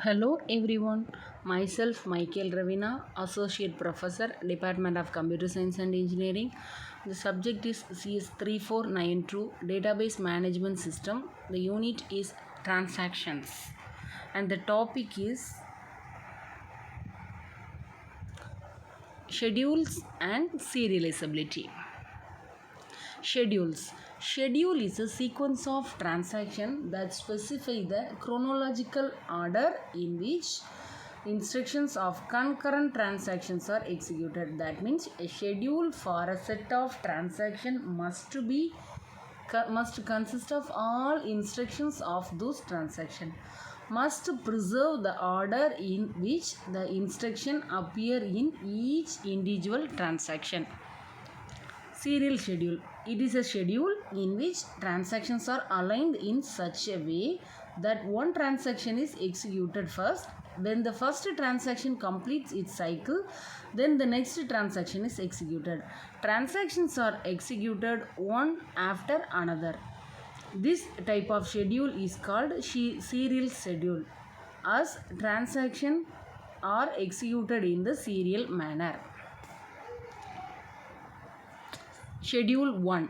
Hello everyone, myself Michael Ravina, Associate Professor, Department of Computer Science and Engineering. The subject is CS3492 Database Management System. The unit is Transactions and the topic is Schedules and Serializability. Schedules. Schedule is a sequence of transactions that specify the chronological order in which instructions of concurrent transactions are executed. That means a schedule for a set of transactions must consist of all instructions of those transactions, must preserve the order in which the instruction appear in each individual transaction. Serial schedule. It is a schedule in which transactions are aligned in such a way that one transaction is executed first. When the first transaction completes its cycle, then the next transaction is executed. Transactions are executed one after another. This type of schedule is called serial schedule, as transactions are executed in the serial manner. Schedule 1.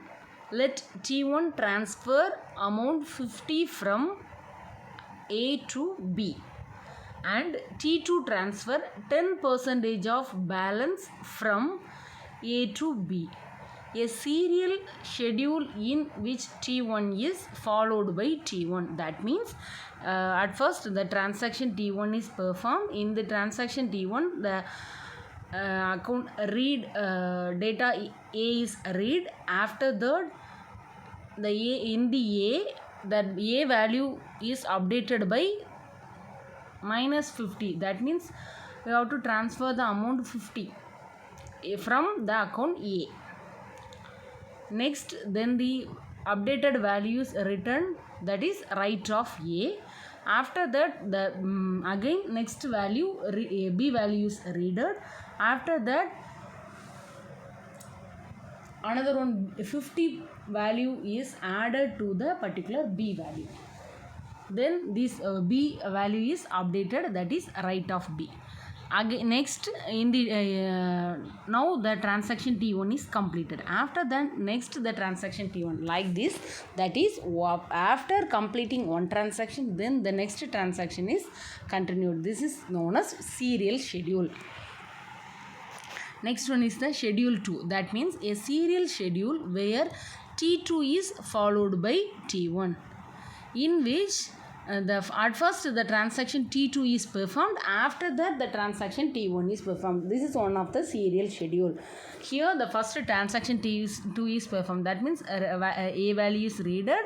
Let T1 transfer amount 50 from A to B and T2 transfer 10% of balance from A to B. A serial schedule in which T1 is followed by T1. That means at first the transaction T1 is performed. In the transaction T1, the account read data A is read. After that, the A in the A, that A value is updated by minus 50. That means we have to transfer the amount 50 from the account A. Next, then the updated value is returned, that is right of A. After that, the again next value B value is readed. After that, another one 50 value is added to the particular B value. Then this B value is updated, that is right of B. Again, next in the now the transaction T1 is completed. After that, next the transaction T1 like this, that is after completing one transaction, then the next transaction is continued. This is known as serial schedule. Next one is the schedule 2. That means a serial schedule where T2 is followed by T1, in which at first the transaction T2 is performed. After that, the transaction T1 is performed. This is one of the serial schedule. Here the first transaction T2 is performed. That means A value is readed.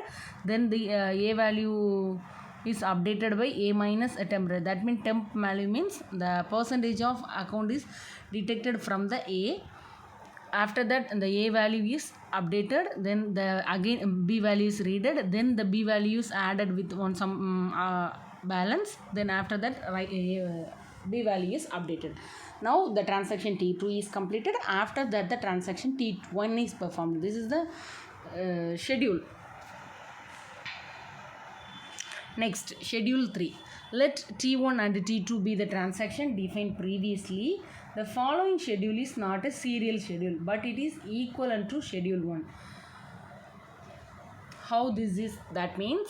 Then the A value is updated by A minus a temporary. That means temp value means the percentage of account is detected from the A. After that, the A value is updated, then the again B value is readed, then the B value is added with some balance, then after that B value is updated. Now the transaction T2 is completed. After that, the transaction T1 is performed. This is the schedule. Next, schedule 3. Let T1 and T2 be the transaction defined previously. The following schedule is not a serial schedule, but it is equivalent to schedule 1. How this is? That means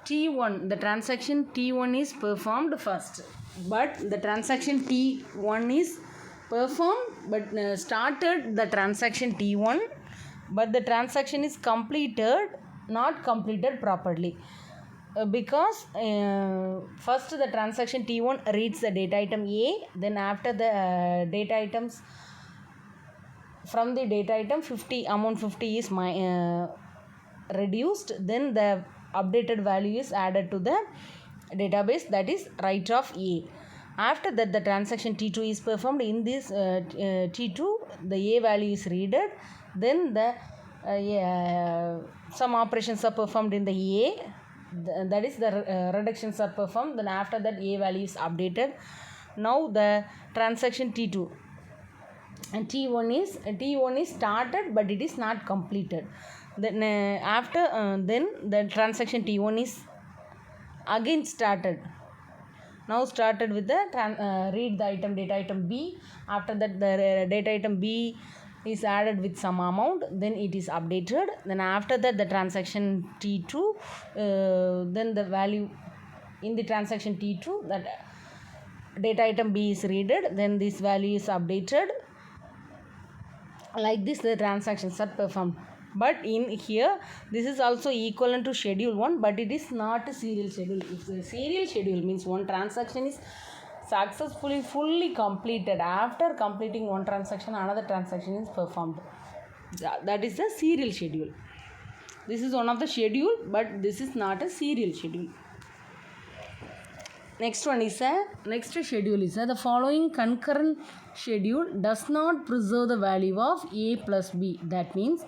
T1, the transaction T1 is performed first, but the transaction T1 is performed, but started the transaction T1, but the transaction is not completed properly. Because first the transaction T1 reads the data item A, then after the data items, from the data item 50 amount 50 is reduced, then the updated value is added to the database, that is right of A. After that, the transaction T2 is performed. In this T2, the A value is readed, then the some operations are performed in the A, that is the reductions are performed. Then after that, A value is updated. Now the transaction T2 and T1 is started, but it is not completed. Then then the transaction T1 is again started. Now started with the read the item data item B. After that the data item B is added with some amount, then it is updated. Then after that the transaction T2, then the value in the transaction T2, that data item B is readed, then this value is updated. Like this the transactions are performed. But in here this is also equivalent to schedule 1, but it is not a serial schedule. If the serial schedule means one transaction is successfully fully completed, after completing one transaction another transaction is performed. That is the serial schedule. This is one of the schedule, but this is not a serial schedule. Next schedule is the following concurrent schedule does not preserve the value of A plus B. That means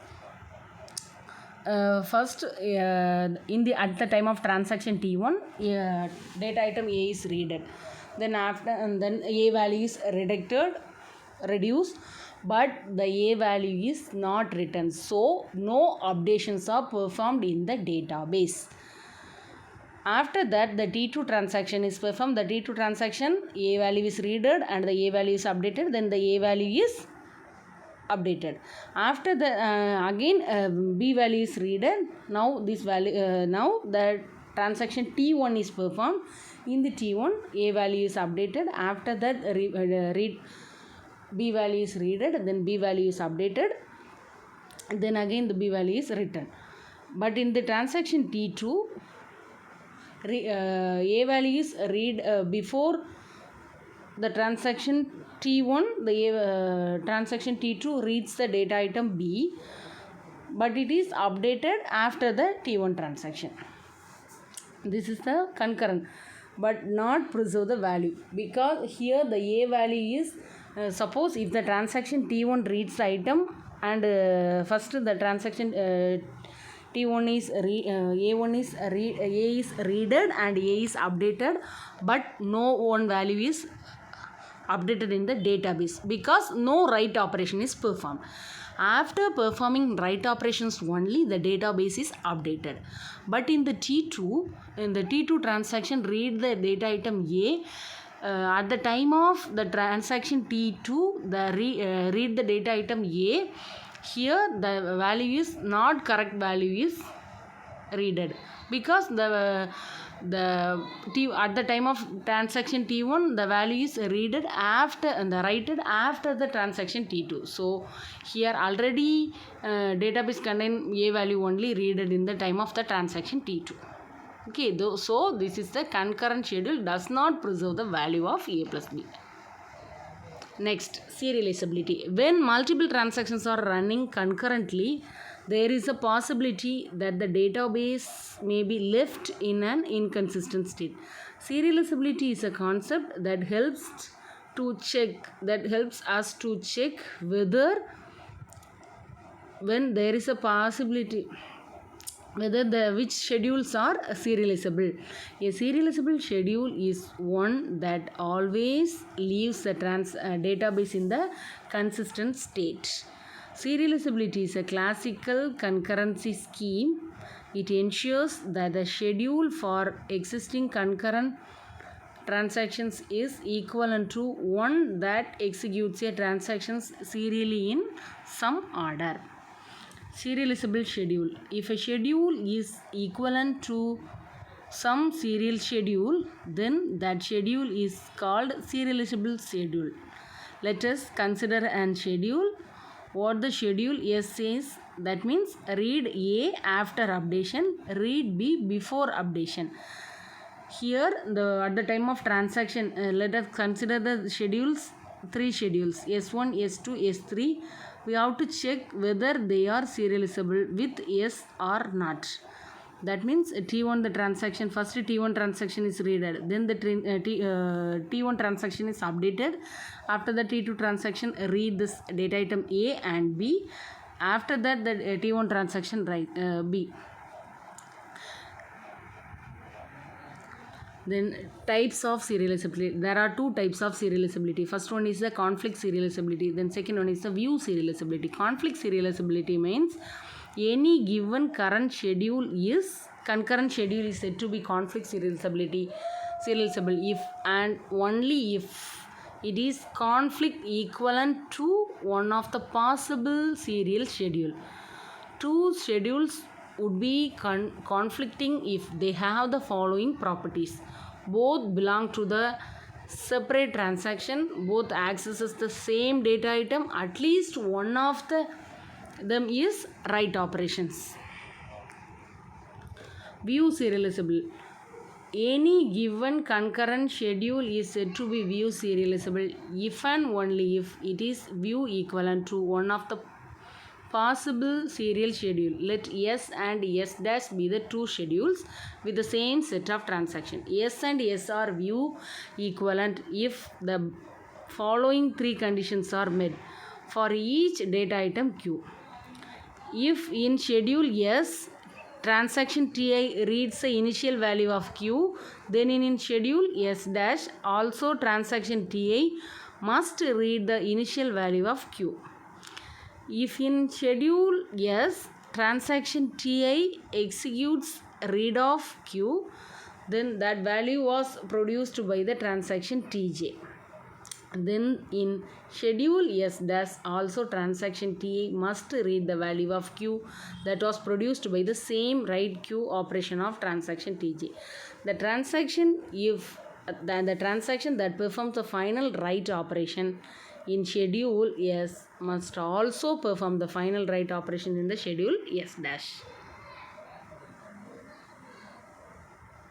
first at the time of transaction T1, data item A is readed. Then A value is reduced, but the A value is not written. So no updations are performed in the database. After that the T2 transaction is performed. The T2 transaction A value is readed and the A value is updated. Then the A value is updated. After the again B value is readed. Now this value now the transaction T1 is performed. In the T1 A value is updated. After that read B value is readed. Then B value is updated. Then again the B value is written. But in the transaction T2 A value is read before the transaction T1, the transaction T2 reads the data item B, but it is updated after the T1 transaction. This is the concurrent, but not preserve the value, because here the A value is suppose if the transaction T1 reads the item and first the transaction T1 is A1 is A is readed and A is updated, but no one value is updated in the database because no write operation is performed. After performing write operations only, the database is updated. But in the T2 transaction read the data item A. At the time of the transaction T2, the read the data item A. Here the value is not correct value is readed because at the time of transaction T1 the value is readed after and writed after the transaction T2. So here already database contain A value only readed in the time of the transaction T2. Okay, so this is the concurrent schedule does not preserve the value of A plus B. Next, serializability. When multiple transactions are running concurrently, there is a possibility that the database may be left in an inconsistent state. Serializability is a concept that helps us to check whether when there is a possibility whether which schedules are serializable. A serializable schedule is one that always leaves the database in the consistent state. Serializability is a classical concurrency scheme. It ensures that the schedule for existing concurrent transactions is equivalent to one that executes a transactions serially in some order. Serializable schedule. If a schedule is equivalent to some serial schedule, then that schedule is called serializable schedule. Let us consider an schedule. What the schedule S says, that means read A after updation, read B before updation. Here at the time of transaction, let us consider the schedules, 3 schedules, S1, S2, S3. We have to check whether they are serializable with yes or not. That means T1 the transaction, first T1 transaction is readed, then the T1 transaction is updated. After the T2 transaction read this data item A and B. After that the T1 transaction write B. Then types of serializability. There are 2 types of serializability. First one is the conflict serializability. Then second one is the view serializability. Conflict serializability means any given concurrent schedule is said to be conflict serializability. serializable if and only if it is conflict equivalent to one of the possible serial schedule. Two schedules would be conflicting if they have the following properties: both belong to the separate transaction, both accesses the same data item, at least one of them is write operations. View serializable. Any given concurrent schedule is said to be view serializable if and only if it is view equivalent to one of the possible serial schedule. Let S and S dash be the two schedules with the same set of transactions. S and S are view equivalent if the following three conditions are met for each data item Q. If in schedule S, transaction Ti reads the initial value of Q, then in schedule S dash also transaction Ti must read the initial value of Q. If in schedule S, transaction Ti executes read of Q, then that value was produced by the transaction Tj. Then in schedule S dash also transaction Ti must read the value of Q that was produced by the same write Q operation of transaction Tj. The transaction that performs the final write operation in schedule S must also perform the final write operation in the schedule S dash.